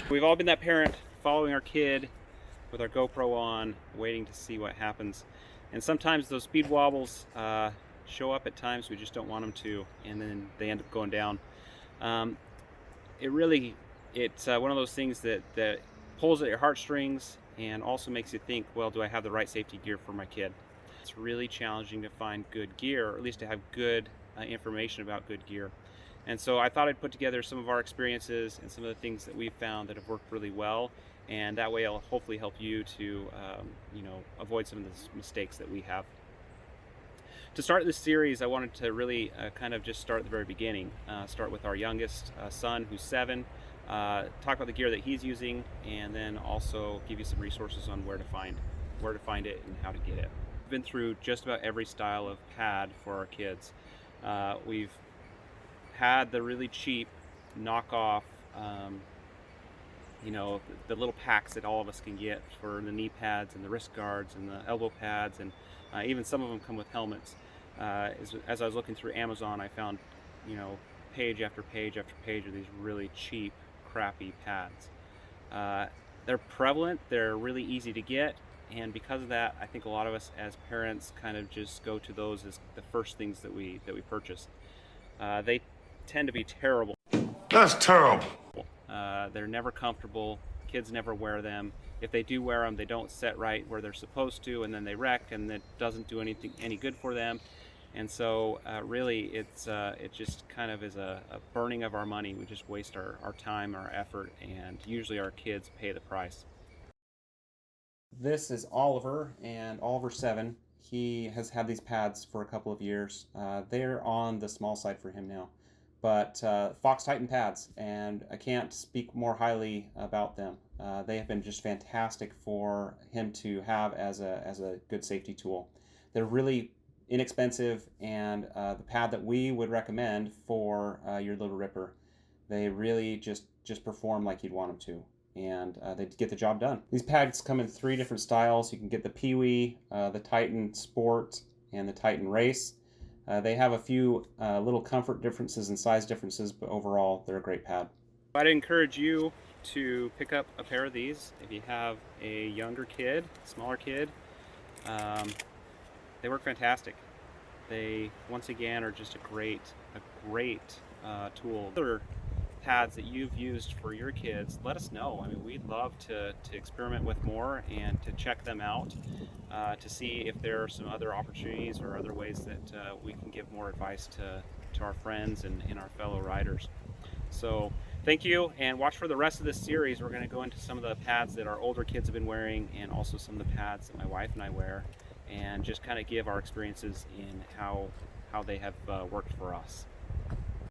We've all been that parent following our kid with our GoPro on, waiting to see what happens. And sometimes those speed wobbles show up at times we just don't want them to, and then they end up going down. Um, it's one of those things that pulls at your heartstrings and also makes you think, well, do I have the right safety gear for my kid? It's really challenging to find good gear, or at least to have good information about good gear. And so I thought I'd put together some of our experiences and some of the things that we've found that have worked really well, and that way I'll hopefully help you to avoid some of the mistakes that we have. To start this series, I wanted to really kind of just start at the very beginning. Start with our youngest son, who's 7. Talk about the gear that he's using, and then also give you some resources on where to find it and how to get it. We've been through just about every style of pad for our kids. We've had the really cheap knockoff, the little packs that all of us can get for the knee pads and the wrist guards and the elbow pads, and even some of them come with helmets. As I was looking through Amazon, I found, page after page after page of these really cheap, crappy pads. They're prevalent, they're really easy to get, and because of that, I think a lot of us as parents kind of just go to those as the first things that we purchase. They tend to be terrible. That's terrible. They're never comfortable. Kids never wear them. If they do wear them, they don't set right where they're supposed to, and then they wreck, and it doesn't do any good for them. And so really it just kind of is a burning of our money. We just waste our time, our effort, and usually our kids pay the price. This is Oliver, and Oliver's 7. He has had these pads for a couple of years. They're on the small side for him now, but Fox Titan pads, and I can't speak more highly about them. They have been just fantastic for him to have as a good safety tool. They're really inexpensive, and the pad that we would recommend for your little ripper. They really just perform like you'd want them to, and they get the job done. These pads come in 3 different styles. You can get the Pee-wee, the Titan Sport, and the Titan Race. They have a few little comfort differences and size differences, but overall they're a great pad. I'd encourage you to pick up a pair of these if you have a younger kid, smaller kid. They work fantastic. They, once again, are just a great tool. Other pads that you've used for your kids, let us know. I mean, we'd love to experiment with more and to check them out, to see if there are some other opportunities or other ways that we can give more advice to our friends and our fellow riders. So thank you, and watch for the rest of this series. We're going to go into some of the pads that our older kids have been wearing, and also some of the pads that my wife and I wear, and just kind of give our experiences in how they have worked for us.